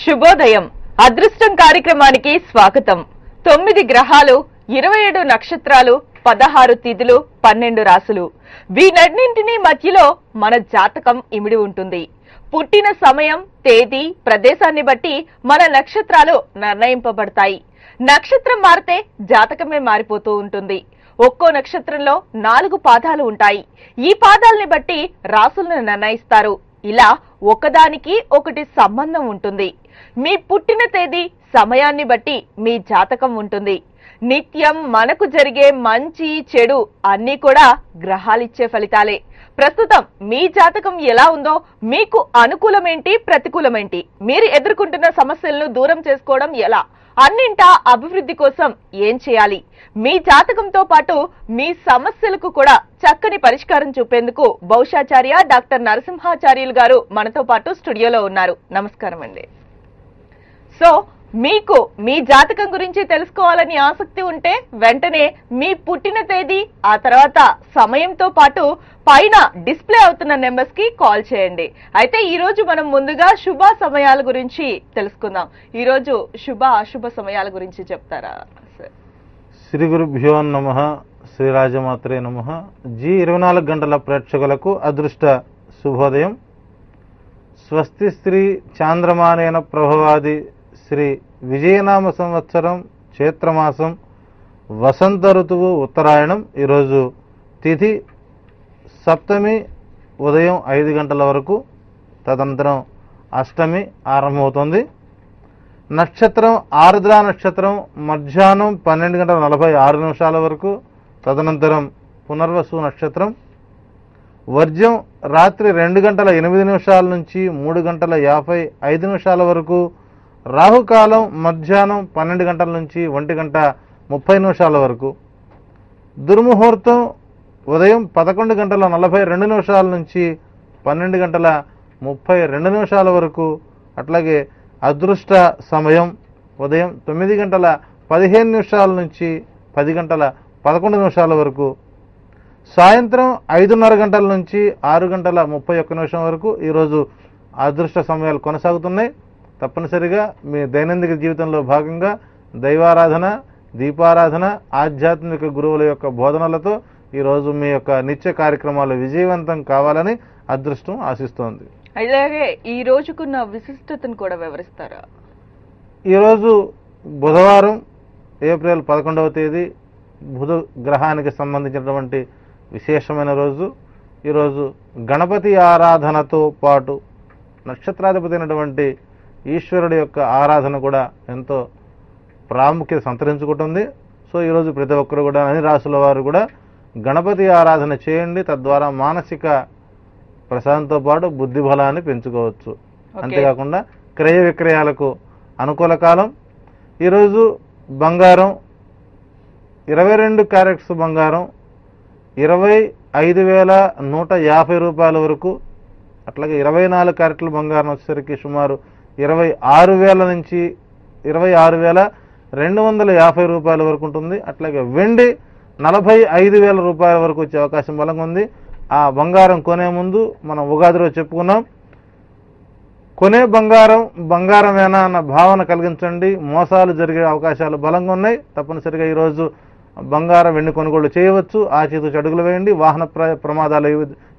శుభోదయం అదృష్టం కార్యక్రమానికి స్వాగతం. 9 గ్రహాలు, 27 నక్షత్రాలు, 16 తిథులు, 12 రాసులు, వీటన్నింటినీ మధ్యలో మన జాతకం ఇమిడి ఉంటుంది. పుట్టిన సమయం, తేదీ, ప్రదేశాన్ని బట్టి మన నక్షత్రాలు నిర్ణయింపబడతాయి. నక్షత్రం మారితే జాతకమే మారిపోతూ ఉంటుంది. ఒక్కో నక్షత్రంలో 4 పాదాలు ఉంటాయి. ఈ పాదాలని బట్టి రాసులను నిర్ణయిస్తారు. ఇలా ఒకదానికి ఒకటి సంబంధం ఉంటుంది. మీ పుట్టిన తేదీ, సమయాన్ని బట్టి మీ జాతకం ఉంటుంది. నిత్యం మనకు జరిగే మంచి చెడు అన్నీ కూడా గ్రహాలిచ్చే ఫలితాలే. ప్రస్తుతం మీ జాతకం ఎలా ఉందో, మీకు అనుకూలమేంటి, ప్రతికూలమేంటి, మీరు ఎదుర్కొంటున్న సమస్యలను దూరం చేసుకోవడం ఎలా, అన్నింటా అభివృద్ధి కోసం ఏం చేయాలి, మీ జాతకంతో పాటు మీ సమస్యలకు కూడా చక్కని పరిష్కారం చూపేందుకు భవిష్యాచార్య డాక్టర్ నరసింహాచార్యులు గారు మనతో పాటు స్టూడియోలో ఉన్నారు. నమస్కారం అండి. సో మీకు మీ జాతకం గురించి తెలుసుకోవాలని ఆసక్తి ఉంటే వెంటనే మీ పుట్టిన తేదీ, ఆ తర్వాత సమయంతో పాటు పైన డిస్ప్లే అవుతున్న నెంబర్స్ కి కాల్ చేయండి. అయితే ఈ రోజు మనం ముందుగా శుభ సమయాల గురించి తెలుసుకుందాం. ఈ రోజు శుభ అశుభ సమయాల గురించి చెప్తారా? శ్రీ గురుభ్యో నమః. శ్రీరాజమాత్రే నమః. G24 గంటల ప్రేక్షకులకు అదృష్ట శుభోదయం. స్వస్తి శ్రీ చాంద్రమానేన ప్రభవాది శ్రీ విజయనామ సంవత్సరం చైత్రమాసం వసంత ఋతువు ఉత్తరాయణం. ఈరోజు తిథి సప్తమి ఉదయం 5 గంటల వరకు, తదనంతరం అష్టమి ఆరంభమవుతుంది. నక్షత్రం ఆరుద్ర నక్షత్రం మధ్యాహ్నం 12 గంటల 46 నిమిషాల వరకు, తదనంతరం పునర్వసు నక్షత్రం. వర్జ్యం రాత్రి 2 గంటల 8 నిమిషాల నుంచి 3 గంటల 55 నిమిషాల వరకు. రాహుకాలం మధ్యాహ్నం 12 గంటల నుంచి 1 గంట 30 నిమిషాల వరకు. దుర్ముహూర్తం ఉదయం 11 గంటల 42 నిమిషాల నుంచి 12 గంటల 32 నిమిషాల వరకు. అట్లాగే అదృష్ట సమయం ఉదయం 9 గంటల 15 నిమిషాల నుంచి 10 గంటల 11 నిమిషాల వరకు. సాయంత్రం 5:30 గంటల నుంచి 6 గంటల 31 నిమిషం వరకు ఈరోజు అదృష్ట సమయాలు కొనసాగుతున్నాయి. తప్పనిసరిగా మీ దైనందిక జీవితంలో భాగంగా దైవారాధన, దీపారాధన, ఆధ్యాత్మిక గురువుల యొక్క బోధనలతో ఈరోజు మీ యొక్క నిత్య కార్యక్రమాలు విజయవంతం కావాలని అదృష్టం ఆశిస్తోంది. అలాగే ఈ రోజుకున్న విశిష్టతను కూడా వివరిస్తారా? ఈరోజు బుధవారం, ఏప్రిల్ 11వ తేదీ, బుధ గ్రహానికి సంబంధించినటువంటి విశేషమైన రోజు. ఈరోజు గణపతి ఆరాధనతో పాటు నక్షత్రాధిపతి అయినటువంటి ఈశ్వరుడి యొక్క ఆరాధన కూడా ఎంతో ప్రాముఖ్యత సంతరించుకుంటుంది. సో ఈరోజు ప్రతి ఒక్కరు కూడా, అన్ని రాసుల వారు కూడా గణపతి ఆరాధన చేయండి. తద్వారా మానసిక ప్రశాంతంతో పాటు బుద్ధి బలాన్ని పెంచుకోవచ్చు. అంతేకాకుండా క్రయ విక్రయాలకు అనుకూల కాలం. ఈరోజు బంగారం 22 క్యారెట్స్ బంగారం 25,150 రూపాయల వరకు. అట్లాగే 24 క్యారెట్ల బంగారం వచ్చేసరికి సుమారు 26,000 నుంచి 26,250 రూపాయల వరకు ఉంటుంది. అట్లాగే వెండి 45,000 రూపాయల వరకు వచ్చే అవకాశం బలంగా ఉంది. ఆ బంగారం కొనే ముందు మనం ఉగాదిలో చెప్పుకున్నాం, కొనే బంగారం బంగారమేనా అన్న భావన కలిగించండి. మోసాలు జరిగే అవకాశాలు బలంగా ఉన్నాయి. తప్పనిసరిగా ఈరోజు బంగారం, వెండి కొనుగోలు చేయవచ్చు. ఆచితూచి అడుగులు వేయండి. వాహన ప్రమాదాలు,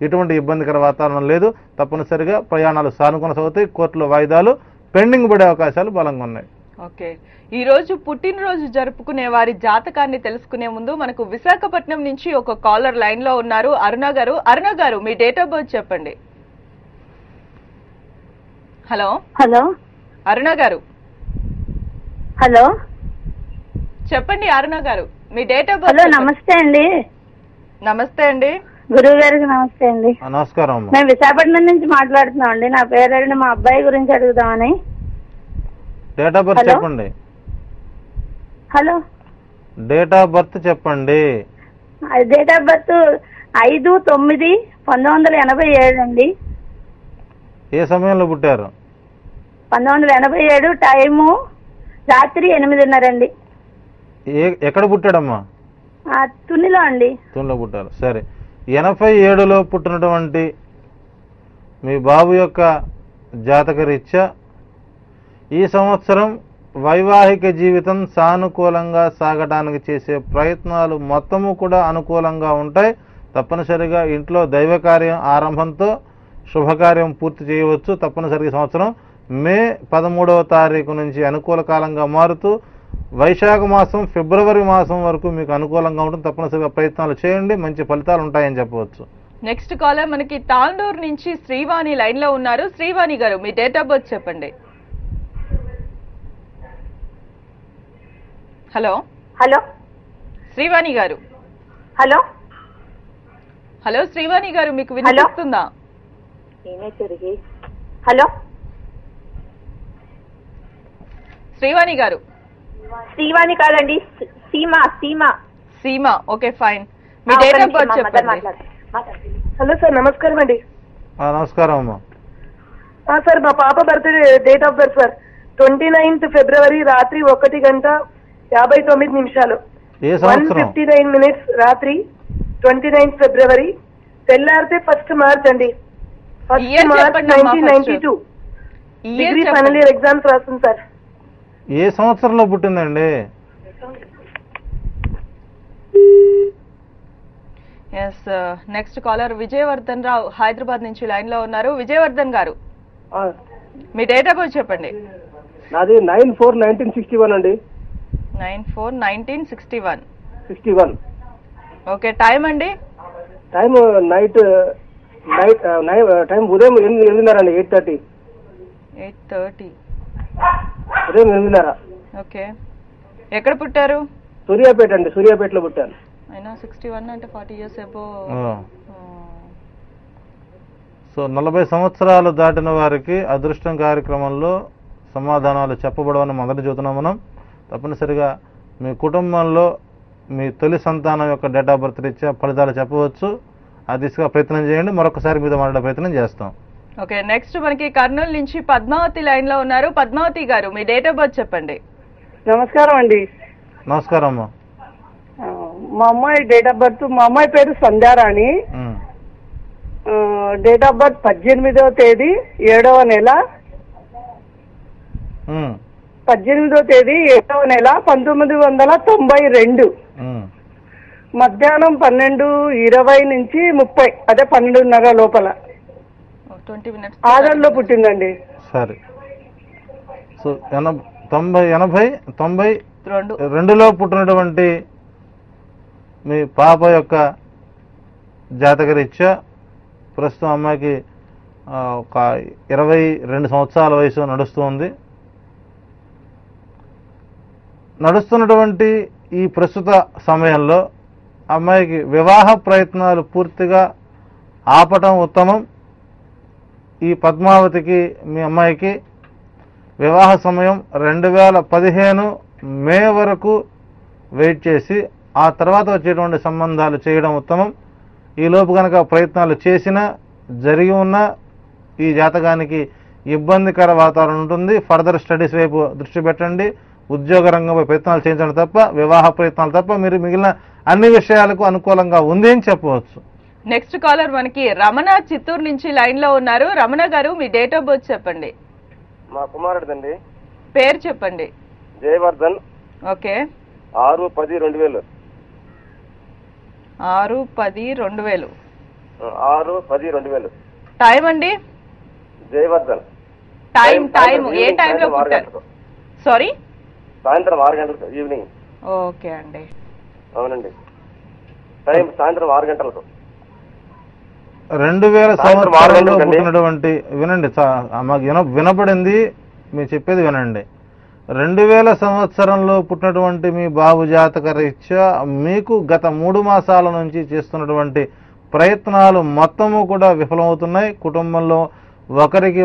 ఎటువంటి ఇబ్బందికర వాతావరణం లేదు. తప్పనిసరిగా ప్రయాణాలు సానుకూలమవుతాయి. కోర్టులో వాయిదాలు పెండింగ్ పడే అవకాశాలు బలంగా ఉన్నాయి. ఓకే, ఈ రోజు పుట్టినరోజు జరుపుకునే వారి జాతకాన్ని తెలుసుకునే ముందు మనకు విశాఖపట్నం నుంచి ఒక కాలర్ లైన్ లో ఉన్నారు, అరుణ గారు. అరుణ గారు, మీ డేట్ ఆఫ్ బర్త్ చెప్పండి. హలో హలో అరుణ గారు. హలో చెప్పండి అరుణ గారు, మీ డేట్ ఆఫ్ బర్త్. హలో నమస్తే అండి. నమస్తే అండి. గురువు గారికి నమస్తే అండి. నమస్కారం. మేము విశాఖపట్నం నుంచి మాట్లాడుతున్నాం అండి. నా పేరు మా అబ్బాయి గురించి అడుగుదామని. డేట్ ఆఫ్ బర్త్ చెప్పండి. హలో డేట్ ఆఫ్ బర్త్ చెప్పండి. డేట్ ఆఫ్ బర్త్ 5/9/1987 అండి. ఏ సమయంలో పుట్టారు? 1987. టైము రాత్రి 8:30 అండి. ఎక్కడ పుట్టాడమ్మా? తునిలో అండి. తునిలో పుట్టారు. సరే, 87లో పుట్టినటువంటి మీ బాబు యొక్క జాతక రీత్యా ఈ సంవత్సరం వైవాహిక జీవితం సానుకూలంగా సాగడానికి చేసే ప్రయత్నాలు మొత్తము కూడా అనుకూలంగా ఉంటాయి. తప్పనిసరిగా ఇంట్లో దైవ కార్యం ఆరంభంతో శుభకార్యం పూర్తి చేయవచ్చు. తప్పనిసరిగా ఈ సంవత్సరం మే 13వ తారీఖు నుంచి అనుకూల కాలంగా మారుతూ వైశాఖ మాసం ఫిబ్రవరి మాసం వరకు మీకు అనుకూలంగా ఉంటుంది. తప్పనిసరిగా ప్రయత్నాలు చేయండి, మంచి ఫలితాలు ఉంటాయని చెప్పవచ్చు. నెక్స్ట్ కాలర్ మనకి తాండూరు నుంచి శ్రీవాణి లైన్ లో ఉన్నారు. శ్రీవాణి గారు, మీ డేట్ ఆఫ్ బర్త్ చెప్పండి. హలో హలో శ్రీవాణి గారు. హలో హలో శ్రీవాణి గారు, మీకు వినిపిస్తుందా? హలో శ్రీవాణి గారు. శ్రీవాణి కాదండి, సీమ సీమ. సీమ, okay fine. Me date of birth చెప్పండి. హలో సార్, నమస్కారం అండి. నమస్కారం అమ్మా. సార్ మా పాప birthday date of birth sir 29th ఫిబ్రవరి రాత్రి 1:59 ఏ సంవత్సరం? 1:59 రాత్రి 29th ఫిబ్రవరి. తెల్లారితే 1st మార్చ్ అండి. 1st Year మార్చ్ చెప్పండి అమ్మా, 1992 Year డిగ్రీ చెప్పండి. ఫైనల్ ఇయర్ ఎగ్జామ్స్ రాస్తుంది సార్. ఏ సంవత్సరంలో పుట్టిందండి? Yes, next caller Vijayavardhan Rao Hyderabad నుంచి లైన్ లో ఉన్నారు. విజయవర్ధన్ గారు, మీ డేట్ ఆఫ్ బర్త్ చెప్పండి. నాది 9/4/1961 అండి. 9/4/1961. ఓకే, టైం అండి? టైం టైం ఉదయం 8:30 అండి. 8:30 8:30. ఉదయం 8:30. ఓకే, ఎక్కడ పుట్టారు? సూర్యాపేట అండి, సూర్యాపేటలో పుట్టాను. అయినా 61 అంటే 40 years అబో. సో 40 సంవత్సరాలు దాటిన వారికి అదృష్టం కార్యక్రమంలో సమాధానాలు చెప్పబడవని మొదటి చూస్తున్నాం మనం. తప్పనిసరిగా మీ కుటుంబంలో మీ తొలి సంతానం యొక్క డేట్ ఆఫ్ బర్త్ రీత్యా ఫలితాలు చెప్పవచ్చు. ఆ దిశగా ప్రయత్నం చేయండి. మరొకసారి మీతో మాట్లాడే ప్రయత్నం చేస్తాం. ఓకే, నెక్స్ట్ మనకి కర్నూలు నుంచి పద్మావతి లైన్ లో ఉన్నారు. పద్మావతి గారు, మీ డేట్ ఆఫ్ బర్త్ చెప్పండి. నమస్కారం అండి. నమస్కారం అమ్మా. మా అమ్మాయి డేట్ ఆఫ్ బర్త్, మా అమ్మాయి పేరు సంధ్యారాణి. ఉమ్. డేట్ ఆఫ్ బర్త్ 18వ తేదీ 7వ నెల. ఉమ్. 18వ తేదీ 7వ నెల 1992. మధ్యాహ్నం 12:20 నుంచి 30, అదే 12:30 లోపల 20 minutes. ఆగస్టులో పుట్టిందండి. సరే. సో 92 రెండు. లో పుట్టినటువంటి మీ పాప యొక్క జాతకరీత్యా ప్రస్తుతం అమ్మాయికి ఒక 22 సంవత్సరాల వయసు నడుస్తుంది. నడుస్తున్నటువంటి ఈ ప్రస్తుత సమయంలో అమ్మాయికి వివాహ ప్రయత్నాలు పూర్తిగా ఆపటం ఉత్తమం. ఈ పద్మావతికి, మీ అమ్మాయికి వివాహ సమయం 2015 మే వరకు వెయిట్ చేసి ఆ తర్వాత వచ్చేటువంటి సంబంధాలు చేయడం ఉత్తమం. ఈలోపు కనుక ప్రయత్నాలు చేసినా జరిగి ఉన్నా ఈ జాతకానికి ఇబ్బందికర వాతావరణం ఉంటుంది. ఫర్దర్ స్టడీస్ వైపు దృష్టి పెట్టండి. ఉద్యోగ రంగంపై ప్రయత్నాలు చేయించడం తప్ప, వివాహ ప్రయత్నాలు తప్ప మీరు మిగిలిన అన్ని విషయాలకు అనుకూలంగా ఉంది అని చెప్పవచ్చు. నెక్స్ట్ కాలర్ మనకి రమణ చిత్తూరు నుంచి లైన్ లో ఉన్నారు. రమణ గారు, మీ డేట్ ఆఫ్ బర్త్ చెప్పండి. మా కుమారుడిదండి. పేరు చెప్పండి. జయవర్ధన్. ఓకే. 6/10/2000. 6/10/2000. 6/10/2000. టైం అండి? జయవర్ధన్. టైం ఏ టైంలో పుట్టారు? సారీ, సాయంత్రం 6 గంటలకు, ఈవినింగ్. ఓకే అండి. అవునండి, టైం సాయంత్రం 6 గంటలకు. 2000 సంవత్సరంలో పుట్టినటువంటి, వినండి మాకు వినపడింది, మీరు చెప్పేది వినండి. 2000 సంవత్సరంలో పుట్టినటువంటి మీ బాబు జాతక రీత్యా మీకు గత 3 మాసాల నుంచి చేస్తున్నటువంటి ప్రయత్నాలు మొత్తము కూడా విఫలమవుతున్నాయి. కుటుంబంలో ఒకరికి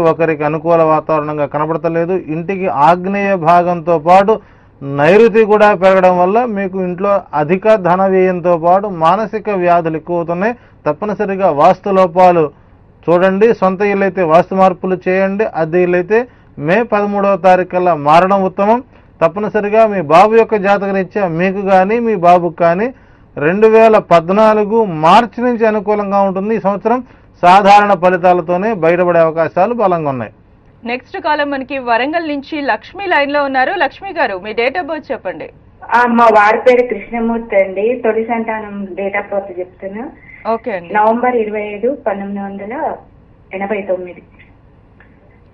అనుకూల వాతావరణంగా కనబడతలేదు. ఇంటికి ఆగ్నేయ భాగంతో పాటు నైరుతి కూడా పెరగడం వల్ల మీకు ఇంట్లో అధిక ధన వ్యయంతో పాటు మానసిక వ్యాధులు ఎక్కువ అవుతున్నాయి. తప్పనిసరిగా వాస్తు లోపాలు చూడండి. సొంత ఇల్లు అయితే వాస్తు మార్పులు చేయండి. అద్దె ఇల్లు అయితే మే 13వ తారీఖు కల్లా మారడం ఉత్తమం. తప్పనిసరిగా మీ బాబు యొక్క జాతక రీత్యా మీకు కానీ మీ బాబుకు కానీ 2014 మార్చి నుంచి అనుకూలంగా ఉంటుంది. ఈ సంవత్సరం సాధారణ ఫలితాలతోనే బయటపడే అవకాశాలు బలంగా ఉన్నాయి. నెక్స్ట్ కాలం మనకి వరంగల్ నుంచి లక్ష్మి లైన్ లో ఉన్నారు. లక్ష్మి గారు మీ డేట్ ఆఫ్ బర్త్ చెప్పండి. మా వారి పేరు కృష్ణమూర్తి అండి. తొలి సంతానం డేట్ ఆఫ్ బర్త్ చెప్తున్నా. ఓకే అండి. November 25, 1989.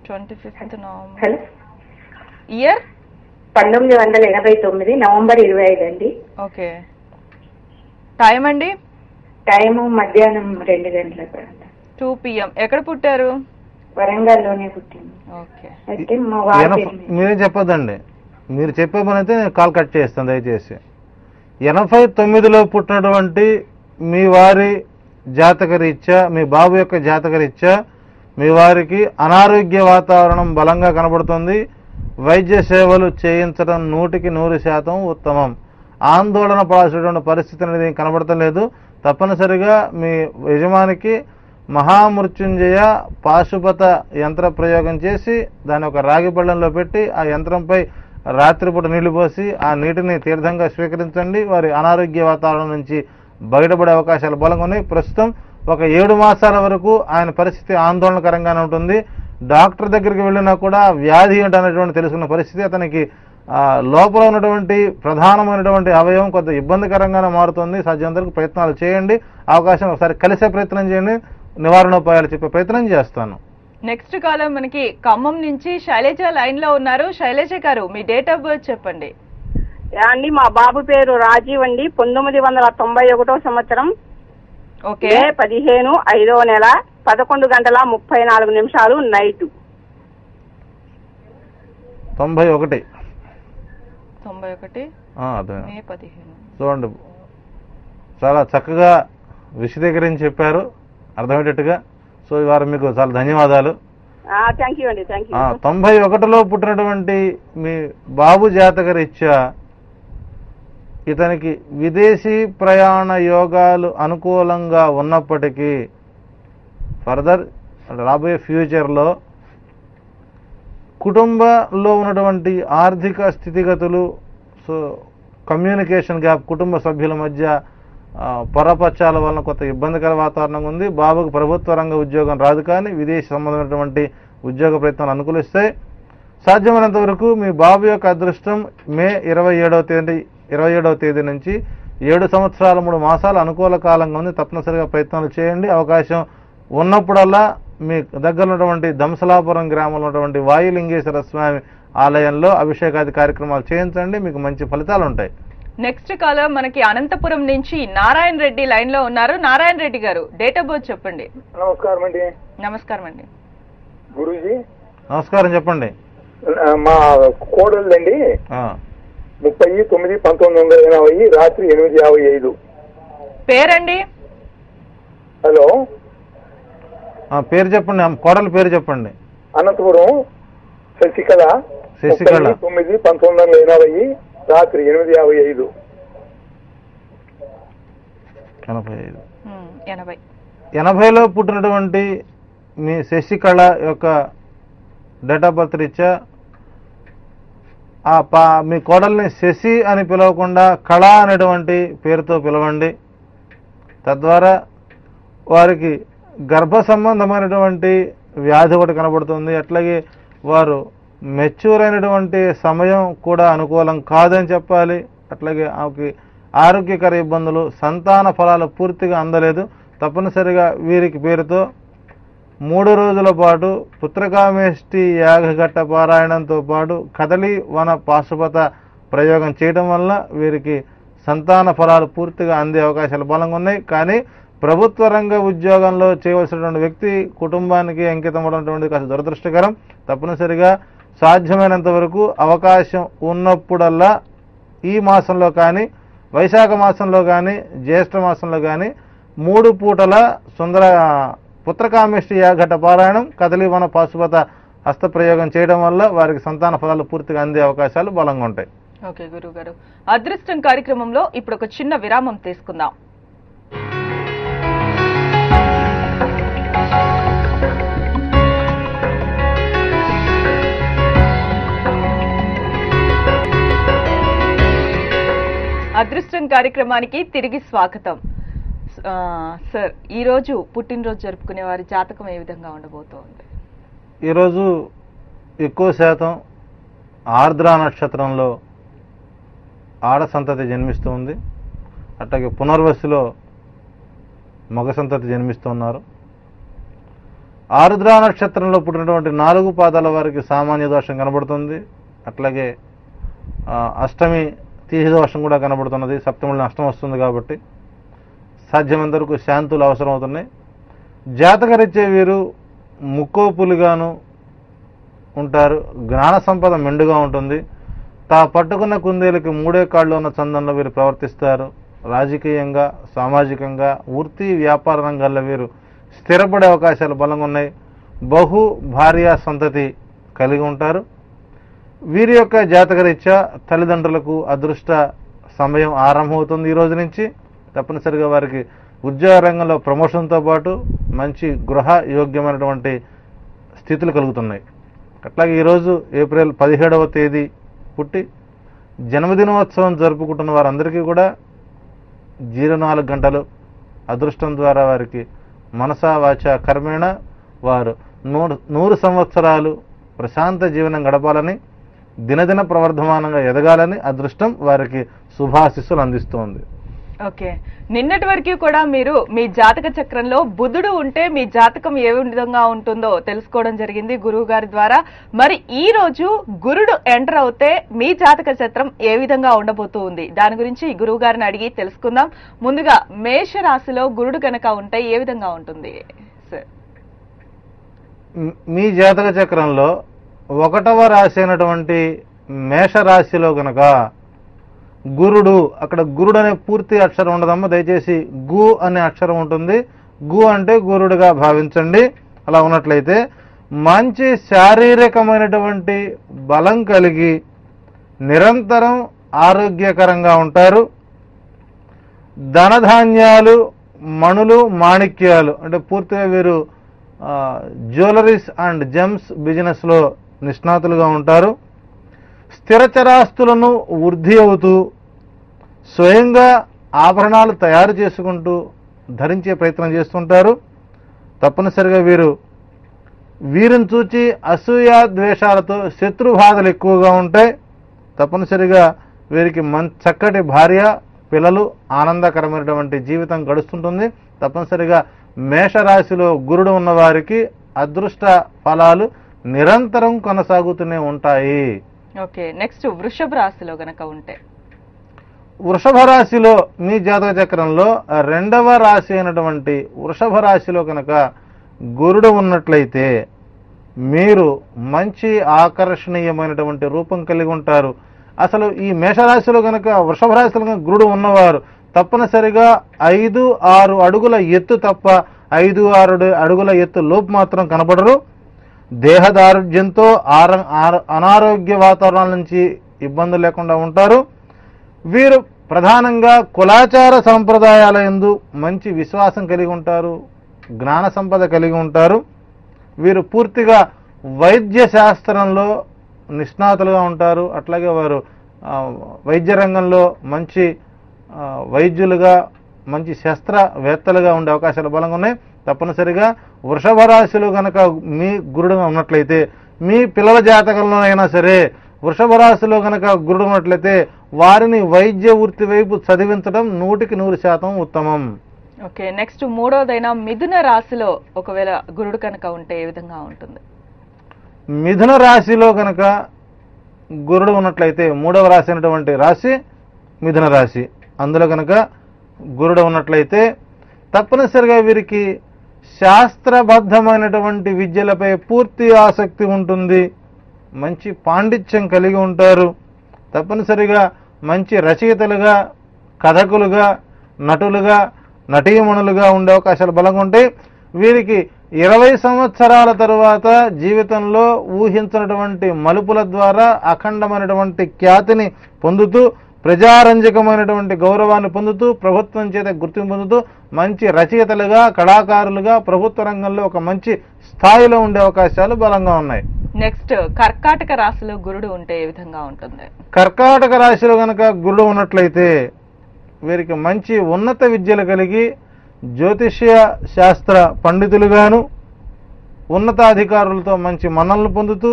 25th November. Hello, year 1989 November 25 అండి. ఓకే. టైం అండి? టైము మధ్యాహ్నం 2 గంటల 2 PM. ఎక్కడ పుట్టారు? వరంగల్లోనే పుట్టింది. ఓకే. అయితే మా వారి పేరు మీరేం చెప్పొద్దండి, మీరు చెప్పే పని అయితే నేను కాల్ కట్ చేస్తాను దయచేసి. 89లో పుట్టినటువంటి మీ వారి జాతకరీత్యా, మీ బాబు యొక్క జాతకరీత్యా మీ వారికి అనారోగ్య వాతావరణం బలంగా కనబడుతుంది. వైద్య సేవలు చేయించడం 100% ఉత్తమం. ఆందోళన పడాల్సినటువంటి పరిస్థితి అనేది కనబడతలేదు. తప్పనిసరిగా మీ యజమానికి మహామృత్యుంజయ పాశుపత యంత్ర ప్రయోగం చేసి దాన్ని ఒక రాగి పళ్ళెంలో పెట్టి ఆ యంత్రంపై రాత్రిపూట నీళ్లు పోసి ఆ నీటిని తీర్థంగా స్వీకరించండి. వారి అనారోగ్య వాతావరణం నుంచి బయటపడే అవకాశాలు బలంగా ఉన్నాయి. ప్రస్తుతం ఒక 7 మాసాల వరకు ఆయన పరిస్థితి ఆందోళనకరంగానే ఉంటుంది. డాక్టర్ దగ్గరికి వెళ్ళినా కూడా వ్యాధి ఏంటనేటువంటి తెలుసుకున్న పరిస్థితి. అతనికి లోపల ఉన్నటువంటి ప్రధానమైనటువంటి అవయవం కొంత ఇబ్బందికరంగానే మారుతుంది. సాధ్యమంత వరకు ప్రయత్నాలు చేయండి. అవకాశం ఒకసారి కలిసే ప్రయత్నం చేయండి. నివారణోపాయాలు చెప్పే ప్రయత్నం చేస్తాను. నెక్స్ట్ కాలం మనకి ఖమ్మం నుంచి శైలజ లైన్ లో ఉన్నారు. శైలజ గారు మీ డేట్ ఆఫ్ బర్త్ చెప్పండి. అండి మా బాబు పేరు రాజీవ్ అండి. 1991 సంవత్సరం. ఓకే. 15 5వ నెల 11:34 నైట్. 91. మే 15. చూడండి, చాలా చక్కగా విశదీకరించి చెప్పారు అర్థమయ్యేటట్టుగా. సో ఇవాళ మీకు చాలా ధన్యవాదాలు. థ్యాంక్ యూ అండి. Thank you. 91లో పుట్టినటువంటి మీ బాబు జాతకరీత్యా ఇతనికి విదేశీ ప్రయాణ యోగాలు అనుకూలంగా ఉన్నప్పటికీ ఫర్దర్ రాబోయే ఫ్యూచర్లో కుటుంబంలో ఉన్నటువంటి ఆర్థిక స్థితిగతులు, సో కమ్యూనికేషన్ గ్యాప్, కుటుంబ సభ్యుల మధ్య పొరపచ్చాల వలన కొంత ఇబ్బందికర వాతావరణంగా ఉంది. బాబుకు ప్రభుత్వ రంగ ఉద్యోగం రాదు, కానీ విదేశీ సంబంధమైనటువంటి ఉద్యోగ ప్రయత్నాలు అనుకూలిస్తాయి. సాధ్యమైనంత వరకు మీ బాబు యొక్క అదృష్టం మే 27వ తేదీ నుంచి 7 సంవత్సరాల 3 మాసాలు అనుకూల కాలంగా ఉంది. తప్పనిసరిగా ప్రయత్నాలు చేయండి. అవకాశం ఉన్నప్పుడల్లా మీ దగ్గర ఉన్నటువంటి దంసలాపురం గ్రామంలో ఉన్నటువంటి వాయులింగేశ్వర స్వామి ఆలయంలో అభిషేకాది కార్యక్రమాలు చేయించండి. మీకు మంచి ఫలితాలు ఉంటాయి. నెక్స్ట్ కాలర్ మనకి అనంతపురం నుంచి నారాయణ రెడ్డి లైన్ లో ఉన్నారు. నారాయణ రెడ్డి గారు డేట్ ఆఫ్ బర్త్ చెప్పండి. నమస్కారం అండి. నమస్కారం అండి. గురూజీ నమస్కారం, చెప్పండి. మా కోడళ్ళండి 30/9/1980 రాత్రి 8:55. పేరండి? హలో, పేరు చెప్పండి, కోడల పేరు చెప్పండి. అనంతపురం శశికళ. 9/1980 రాత్రి 8:55. 80లో పుట్టినటువంటి మీ శశికళ యొక్క డేట్ ఆఫ్ బర్త్ రీత్యా మీ కోడల్ని శశి అని పిలవకుండా కళ అనేటువంటి పేరుతో పిలవండి. తద్వారా వారికి గర్భ సంబంధమైనటువంటి వ్యాధి ఒకటి కనబడుతుంది. అట్లాగే వారు మెచ్యూర్ అయినటువంటి సమయం కూడా అనుకూలం కాదని చెప్పాలి. అట్లాగే ఆమెకి ఆరోగ్యకర ఇబ్బందులు, సంతాన ఫలాలు పూర్తిగా అందలేదు. తప్పనిసరిగా వీరికి పేరుతో 3 రోజుల పాటు పుత్రకామేష్టి యాగఘట్ట పారాయణంతో పాటు కదలి వన పాశుపత ప్రయోగం చేయడం వల్ల వీరికి సంతాన ఫలాలు పూర్తిగా అందే అవకాశాలు బలంగా ఉన్నాయి. కానీ ప్రభుత్వ రంగ ఉద్యోగంలో చేయవలసినటువంటి వ్యక్తి కుటుంబానికి అంకితం అవడం కాస్త దురదృష్టకరం. తప్పనిసరిగా సాధ్యమైనంత వరకు అవకాశం ఉన్నప్పుడల్లా ఈ మాసంలో కానీ, వైశాఖ మాసంలో కానీ, జ్యేష్ఠ మాసంలో కానీ 3 పూటల సుందర పుత్రకామేష్టి యాగఘట్ట పారాయణం, కదలివన పాశుపత హస్తప్రయోగం చేయడం వల్ల వారికి సంతాన ఫలాలు పూర్తిగా అందే అవకాశాలు బలంగా ఉంటాయి. ఓకే గురువు గారు, అదృష్టం కార్యక్రమంలో ఇప్పుడు ఒక చిన్న విరామం తీసుకుందాం. అదృష్టం కార్యక్రమానికి తిరిగి స్వాగతం. సార్, ఈ రోజు పుట్టినరోజు జరుపుకునే వారి జాతకం ఏ విధంగా ఉండబోతోంది? ఈరోజు ఎక్కువ శాతం ఆర్ద్ర నక్షత్రంలో ఆడ సంతతి జన్మిస్తూ ఉంది. అట్లాగే పునర్వసులో మగ సంతతి జన్మిస్తున్నారు. ఆరుద్ర నక్షత్రంలో పుట్టినటువంటి 4 పాదాల వారికి సామాన్య దోషం కనబడుతుంది. అట్లాగే అష్టమి తీసి దోషం కూడా కనబడుతున్నది. సప్తమిలో నష్టం వస్తుంది కాబట్టి సాధ్యమైనంత వరకు శాంతులు అవసరం అవుతున్నాయి. జాతకరీత్యా వీరు ముక్కోపులుగాను ఉంటారు. జ్ఞాన సంపద మెండుగా ఉంటుంది. తా పట్టుకున్న కుందేలుకి 3 కాళ్ళు ఉన్న చందంలో వీరు ప్రవర్తిస్తారు. రాజకీయంగా, సామాజికంగా, వృత్తి వ్యాపార రంగాల్లో వీరు స్థిరపడే అవకాశాలు బలంగా ఉన్నాయి. బహు భార్య సంతతి కలిగి ఉంటారు. వీరి యొక్క జాతకరీత్యా తల్లిదండ్రులకు అదృష్ట సమయం ఆరంభమవుతుంది. ఈ రోజు నుంచి తప్పనిసరిగా వారికి ఉద్యోగ రంగంలో ప్రమోషన్తో పాటు మంచి గృహ యోగ్యమైనటువంటి స్థితులు కలుగుతున్నాయి. అట్లాగే ఈరోజు ఏప్రిల్ 17వ తేదీ పుట్టి జన్మదినోత్సవం జరుపుకుంటున్న వారందరికీ కూడా 04 గంటలు అదృష్టం ద్వారా వారికి మనసా వాచ కర్మేణ వారు 100 సంవత్సరాలు ప్రశాంత జీవనం గడపాలని, దినదిన ప్రవర్ధమానంగా ఎదగాలని అదృష్టం వారికి శుభాశిస్సులు అందిస్తోంది. ఓకే, నిన్నటి వరకు కూడా మీరు మీ జాతక చక్రంలో బుధుడు ఉంటే మీ జాతకం ఏ విధంగా ఉంటుందో తెలుసుకోవడం జరిగింది గురువు గారి ద్వారా. మరి ఈ రోజు గురుడు ఎంటర్ అవుతే మీ జాతక చక్రం ఏ విధంగా ఉండబోతూ ఉంది, దాని గురించి గురువు గారిని అడిగి తెలుసుకుందాం. ముందుగా మేష రాశిలో గురుడు కనుక ఉంటే ఏ విధంగా ఉంటుంది సార్? మీ జాతక చక్రంలో 1వ రాశి అయినటువంటి మేషరాశిలో గనక గురుడు, అక్కడ గురుడు అనే పూర్తి అక్షరం ఉండదమ్మా, దయచేసి గు అనే అక్షరం ఉంటుంది. గు అంటే గురుడుగా భావించండి. అలా ఉన్నట్లయితే మంచి శారీరకమైనటువంటి బలం కలిగి నిరంతరం ఆరోగ్యకరంగా ఉంటారు. ధనధాన్యాలు, మణులు, మాణిక్యాలు అంటే పూర్తిగా వీరు జ్యువెలరీస్ అండ్ జెమ్స్ బిజినెస్లో నిష్ణాతులుగా ఉంటారు. స్థిరచరాస్తులను వృద్ధి అవుతూ స్వయంగా ఆభరణాలు తయారు చేసుకుంటూ ధరించే ప్రయత్నం చేస్తుంటారు. తప్పనిసరిగా వీరిని చూచి అసూయ ద్వేషాలతో శత్రుబాధలు ఎక్కువగా ఉంటాయి. తప్పనిసరిగా వీరికి చక్కటి భార్య, పిల్లలు, ఆనందకరమైనటువంటి జీవితం గడుస్తుంటుంది. తప్పనిసరిగా మేషరాశిలో గురుడు ఉన్న వారికి అదృష్ట ఫలాలు నిరంతరం కొనసాగుతూనే ఉంటాయి. ఓకే, నెక్స్ట్ వృషభ రాశిలో గనక ఉంటే? వృషభ రాశిలో మీ జాతక చక్రంలో 2వ రాశి అయినటువంటి వృషభ రాశిలో కనుక గురుడు ఉన్నట్లయితే మీరు మంచి ఆకర్షణీయమైనటువంటి రూపం కలిగి ఉంటారు. అసలు ఈ మేషరాశిలో కనుక వృషభ రాశిలో కనుక గురుడు ఉన్నవారు తప్పనిసరిగా 5-6 అడుగుల ఎత్తు తప్ప 5-6 అడుగుల ఎత్తు లోపు మాత్రం కనబడరు. దేహదారుఢ్యంతో అనారోగ్య వాతావరణాల నుంచి ఇబ్బందులు లేకుండా ఉంటారు. వీరు ప్రధానంగా కులాచార సంప్రదాయాల యందు మంచి విశ్వాసం కలిగి ఉంటారు. జ్ఞాన సంపద కలిగి ఉంటారు. వీరు పూర్తిగా వైద్య శాస్త్రంలో నిష్ణాతులుగా ఉంటారు. అట్లాగే వారు వైద్య రంగంలో మంచి వైద్యులుగా, మంచి శస్త్రవేత్తలుగా ఉండే అవకాశాలు బలంగా ఉన్నాయి. తప్పనిసరిగా వృషభ రాశిలో కనుక మీ గురుడుగా ఉన్నట్లయితే, మీ పిల్లల జాతకంలోనైనా సరే వృషభ రాశిలో కనుక గురుడు ఉన్నట్లయితే వారిని వైద్య వృత్తి వైపు చదివించడం 100% ఉత్తమం. ఓకే, నెక్స్ట్ మూడోదైన మిథున రాశిలో ఒకవేళ గురుడు కనుక ఉంటే ఏ విధంగా ఉంటుంది? మిథున రాశిలో కనుక గురుడు ఉన్నట్లయితే 3వ రాశి అయినటువంటి రాశి మిథున రాశి, అందులో కనుక గురుడు ఉన్నట్లయితే తప్పనిసరిగా వీరికి శాస్త్రబద్ధమైనటువంటి విద్యలపై పూర్తి ఆసక్తి ఉంటుంది. మంచి పాండిత్యం కలిగి ఉంటారు. తప్పనిసరిగా మంచి రచయితలుగా, కథకులుగా, నటులుగా, నటీమణులుగా ఉండే అవకాశాలు బలంగా ఉంటాయి. వీరికి 20 సంవత్సరాల తరువాత జీవితంలో ఊహించినటువంటి మలుపుల ద్వారా అఖండమైనటువంటి ఖ్యాతిని పొందుతూ, ప్రజారంజకమైనటువంటి గౌరవాన్ని పొందుతూ, ప్రభుత్వం చేత గుర్తింపు పొందుతూ మంచి రచయితలుగా, కళాకారులుగా ప్రభుత్వ రంగంలో ఒక మంచి స్థాయిలో ఉండే అవకాశాలు బలంగా ఉన్నాయి. నెక్స్ట్ కర్కాటక రాశిలో గురుడు ఉంటే ఏ విధంగా ఉంటుంది? కర్కాటక రాశిలో గనక గురుడు ఉన్నట్లయితే వీరికి మంచి ఉన్నత విద్యలు కలిగి జ్యోతిష్య శాస్త్ర పండితులుగాను, ఉన్నతాధికారులతో మంచి మన్ననలు పొందుతూ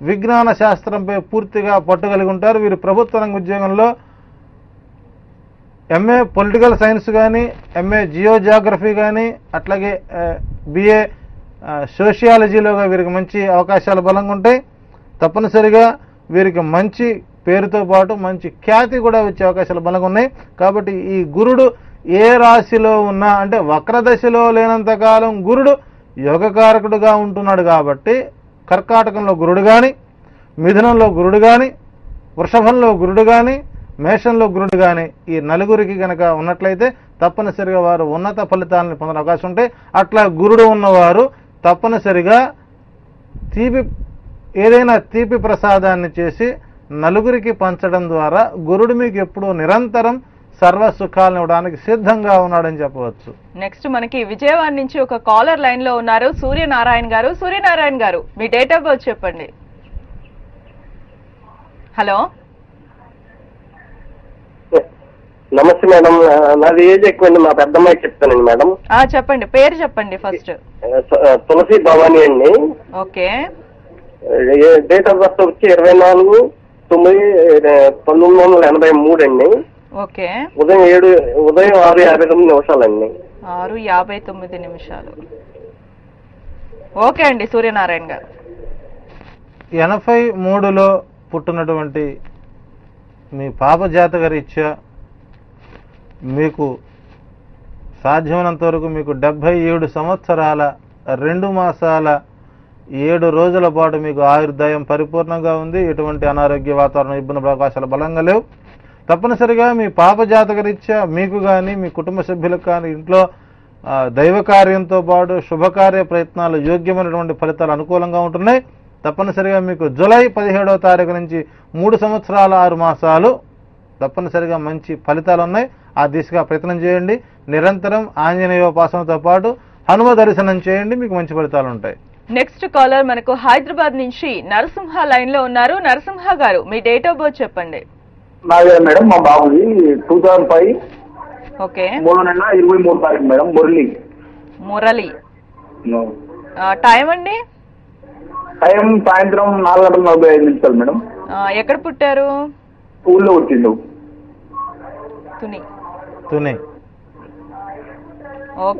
విజ్ఞాన శాస్త్రంపై పూర్తిగా పట్టు కలిగి ఉంటారు. వీరు ప్రభుత్వ రంగ ఉద్యోగంలో ఎంఏ పొలిటికల్ సైన్స్ కానీ, ఎంఏ జియోజియోగ్రఫీ కానీ, అట్లాగే బిఏ సోషియాలజీలోగా వీరికి మంచి అవకాశాలు బలంగా ఉంటాయి. తప్పనిసరిగా వీరికి మంచి పేరుతో పాటు మంచి ఖ్యాతి కూడా వచ్చే అవకాశాలు బలంగా ఉన్నాయి. కాబట్టి ఈ గురుడు ఏ రాశిలో ఉన్నా, అంటే వక్రదశలో లేనంతకాలం గురుడు యోగకారకుడుగా ఉంటున్నాడు. కాబట్టి కర్కాటకంలో గురుడు కానీ, మిథునంలో గురుడు కానీ, వృషభంలో గురుడు కానీ, మేషంలో గురుడు కానీ ఈ నలుగురికి కనుక ఉన్నట్లయితే తప్పనిసరిగా వారు ఉన్నత ఫలితాలను పొందే అవకాశం ఉంటాయి. అట్లా గురుడు ఉన్నవారు తప్పనిసరిగా ఏదైనా తీపి ప్రసాదాన్ని చేసి నలుగురికి పంచడం ద్వారా గురుడు మీకు ఎప్పుడూ నిరంతరం సర్వ సుఖాలను ఇవ్వడానికి సిద్ధంగా ఉన్నాడని చెప్పవచ్చు. నెక్స్ట్ మనకి విజయవాడ నుంచి ఒక కాలర్ లైన్ లో ఉన్నారు, సూర్యనారాయణ గారు. సూర్యనారాయణ గారు, మీ డేట్ ఆఫ్ బర్త్ చెప్పండి. హలో, నమస్తే మేడం. నాది ఏజ్ ఎక్కువండి, మా పెద్దమ్మాయికి చెప్తానండి మేడం. చెప్పండి, పేరు చెప్పండి ఫస్ట్. తులసి భవాని అండి. ఓకే. డేట్ ఆఫ్ బర్త్ వచ్చి 24/1983 అండి. ఓకే. ఉదయం 6:59 అండి. 6:59. ఓకే అండి సూర్యనారాయణ గారు. 83లో పుట్టినటువంటి మీ పాప జాతక రీత్యా మీకు సాధ్యమైనంత వరకు మీకు 77 సంవత్సరాల 2 మాసాల 7 రోజుల పాటు మీకు ఆయుర్దాయం పరిపూర్ణంగా ఉంది. ఎటువంటి అనారోగ్య వాతావరణ ఇబ్బంది అవకాశాలు బలంగా లేవు. తప్పనిసరిగా మీ పాప జాతక రీత్యా మీకు కానీ, మీ కుటుంబ సభ్యులకు కానీ ఇంట్లో దైవ కార్యంతో పాటు శుభకార్య ప్రయత్నాలు యోగ్యమైనటువంటి ఫలితాలు అనుకూలంగా ఉంటున్నాయి. తప్పనిసరిగా మీకు జూలై 17వ తారీఖు నుంచి 3 సంవత్సరాల 6 మాసాలు తప్పనిసరిగా మంచి ఫలితాలు ఉన్నాయి. ఆ దిశగా ప్రయత్నం చేయండి. నిరంతరం ఆంజనేయోపాసనతో పాటు హనుమ దర్శనం చేయండి, మీకు మంచి ఫలితాలు ఉంటాయి. నెక్స్ట్ కాలర్ మనకు హైదరాబాద్ నుంచి నరసింహ లైన్ లో ఉన్నారు. నరసింహ గారు, మీ డేట్ ఆఫ్ బర్త్ చెప్పండి. మేడం మా బాబుది 2005 ఓకే. 3 నెల 23 తారీఖు మేడం. మురళి. టైం అండి? టైం సాయంత్రం 4:45 మేడం. ఎక్కడ పుట్టారు? ఊళ్ళో వచ్చిండు. తుని.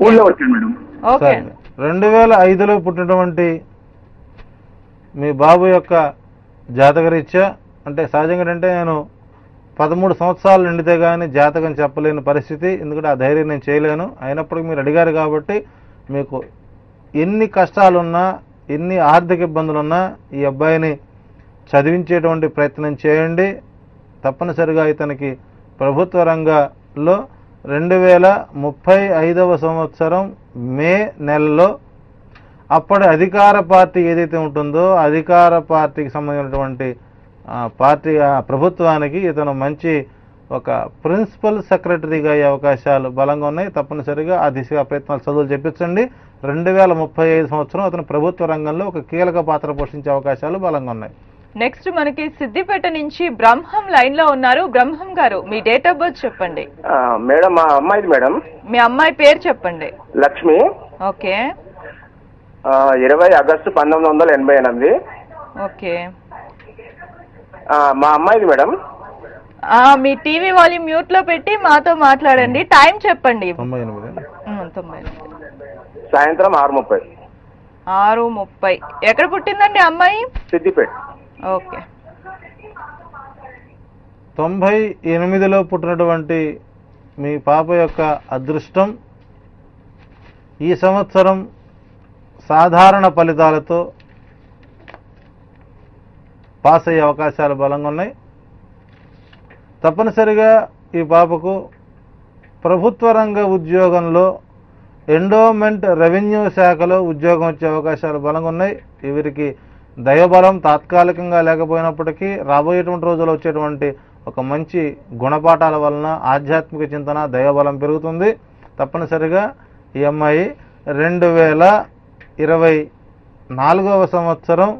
ఊళ్ళో వచ్చిండు మేడం. ఓకే. 2005లో పుట్టినటువంటి మీ బాబు యొక్క జాతకరీత్యా, అంటే సహజంగా అంటే నేను 13 సంవత్సరాలు నిండితే కానీ జాతకం చెప్పలేని పరిస్థితి, ఎందుకంటే ఆ ధైర్యం నేను చేయలేను. అయినప్పటికీ మీరు అడిగారు కాబట్టి మీకు ఎన్ని కష్టాలున్నా, ఎన్ని ఆర్థిక ఇబ్బందులున్నా ఈ అబ్బాయిని చదివించేటువంటి ప్రయత్నం చేయండి. తప్పనిసరిగా ఇతనికి ప్రభుత్వ రంగంలో 2035వ సంవత్సరం మే నెలలో అప్పటి అధికార పార్టీ ఏదైతే ఉంటుందో అధికార పార్టీకి సంబంధించినటువంటి పార్టీ ప్రభుత్వానికి ఇతను మంచి ఒక ప్రిన్సిపల్ సెక్రటరీగా అయ్యే అవకాశాలు బలంగా ఉన్నాయి. తప్పనిసరిగా ఆ దిశగా ప్రయత్నాలు చదువులు చెప్పించండి. 2035 సంవత్సరం అతను ప్రభుత్వ రంగంలో ఒక కీలక పాత్ర పోషించే అవకాశాలు బలంగా ఉన్నాయి. నెక్స్ట్ మనకి సిద్దిపేట నుంచి బ్రహ్మం లైన్ లో ఉన్నారు. బ్రహ్మం గారు, మీ డేట్ ఆఫ్ బర్త్ చెప్పండి. మేడం మా అమ్మాయిది మేడం. మీ అమ్మాయి పేరు చెప్పండి. లక్ష్మి. ఓకే. 20 ఆగస్టు 1988. ఓకే. మా అమ్మాయిది మేడం. మీ టీవీ వాల్యూమ్ మ్యూట్ లో పెట్టి మాతో మాట్లాడండి. టైం చెప్పండి. 98. సాయంత్రం 6:30. 6:30. ఎక్కడ పుట్టిందండి అమ్మాయి? సిద్దిపేట. ఓకే. 98లో పుట్టినటువంటి మీ పాప యొక్క అదృష్టం ఈ సంవత్సరం సాధారణ ఫలితాలతో పాస్ అయ్యే అవకాశాలు బలంగా ఉన్నాయి. తప్పనిసరిగా ఈ పాపకు ప్రభుత్వ రంగ ఉద్యోగంలో ఎండోమెంట్ రెవెన్యూ శాఖలో ఉద్యోగం వచ్చే అవకాశాలు బలంగా ఉన్నాయి. వీరికి దైవబలం తాత్కాలికంగా లేకపోయినప్పటికీ రాబోయేటువంటి రోజుల్లో వచ్చేటువంటి ఒక మంచి గుణపాఠాల వలన ఆధ్యాత్మిక చింతన దైవబలం పెరుగుతుంది. తప్పనిసరిగా ఈ అమ్మాయి 2024వ సంవత్సరం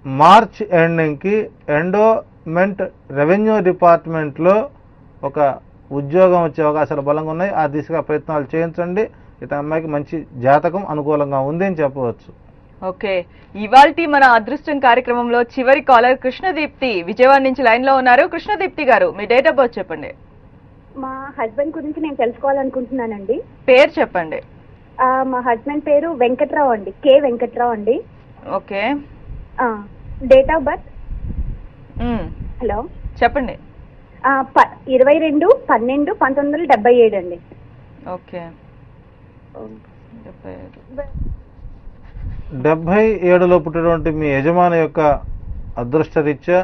మార్చ్ ఎండింగ్కి ఎండోమెంట్ రెవెన్యూ డిపార్ట్మెంట్లో ఒక ఉద్యోగం వచ్చే అవకాశాలు బలంగా ఉన్నాయి. ఆ దిశగా ప్రయత్నాలు చేయించండి. ఇతని అమ్మాయికి మంచి జాతకం అనుకూలంగా ఉంది అని చెప్పవచ్చు. ఓకే, ఇవాల్టి మన అదృష్టం కార్యక్రమంలో చివరి కాలర్ కృష్ణదీప్తి విజయవాడ నుంచి లైన్ లో ఉన్నారు. కృష్ణదీప్తి గారు, మీ డేట్ ఆఫ్ బర్త్ చెప్పండి. మా హస్బెండ్ గురించి నేను తెలుసుకోవాలనుకుంటున్నానండి. పేరు చెప్పండి. మా హస్బెండ్ పేరు వెంకట్రావు అండి, కే వెంకట్రావు అండి. Okay, date of birth hello చెప్పండి. 22/12/1977 అండి. ఓకే, 77లో పుట్టినటువంటి మీ యజమాని యొక్క అదృష్టరీత్యా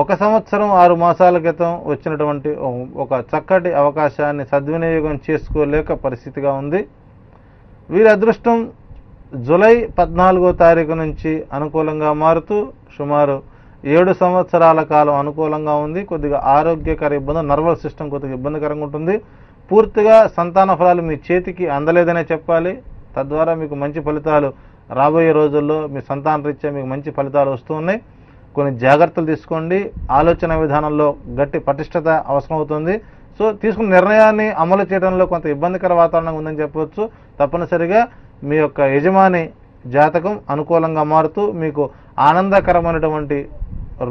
1 సంవత్సరం 6 మాసాల క్రితం వచ్చినటువంటి ఒక చక్కటి అవకాశాన్ని సద్వినియోగం చేసుకోలేక పరిస్థితిగా ఉంది. వీరి అదృష్టం జూలై 14వ తారీఖు నుంచి అనుకూలంగా మారుతూ సుమారు 7 సంవత్సరాల కాలం అనుకూలంగా ఉంది. కొద్దిగా ఆరోగ్యకర ఇబ్బంది, నర్వస్ సిస్టమ్ కొద్దిగా ఇబ్బందికరంగా ఉంటుంది. పూర్తిగా సంతాన ఫలాలు మీ చేతికి అందలేదనే చెప్పాలి. తద్వారా మీకు మంచి ఫలితాలు రాబోయే రోజుల్లో మీ సంతాన రీత్యా మీకు మంచి ఫలితాలు వస్తూ ఉన్నాయి. కొన్ని జాగ్రత్తలు తీసుకోండి. ఆలోచన విధానంలో గట్టి పటిష్టత అవసరం అవుతుంది. సో తీసుకున్న నిర్ణయాన్ని అమలు చేయడంలో కొంత ఇబ్బందికర వాతావరణం ఉందని చెప్పవచ్చు. తప్పనిసరిగా మీ యొక్క యజమాని జాతకం అనుకూలంగా మారుతూ మీకు ఆనందకరమైనటువంటి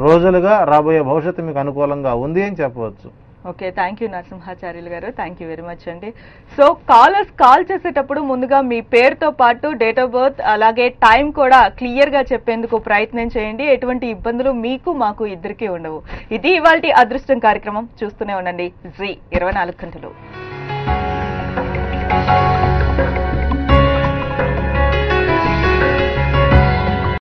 రోజులుగా రాబోయే భవిష్యత్తు మీకు అనుకూలంగా ఉంది అని చెప్పవచ్చు. ఓకే, థ్యాంక్ యూ నరసింహాచార్యులు గారు, థ్యాంక్ యూ వెరీ మచ్ అండి. సో కాలర్స్ కాల్ చేసేటప్పుడు ముందుగా మీ పేరుతో పాటు డేట్ ఆఫ్ బర్త్ అలాగే టైం కూడా క్లియర్ గా చెప్పేందుకు ప్రయత్నం చేయండి. ఎటువంటి ఇబ్బందులు మీకు మాకు ఇద్దరికీ ఉండవు. ఇది ఇవాల్టి అదృష్టం కార్యక్రమం. చూస్తూనే ఉండండి జీ 24 గంటలు.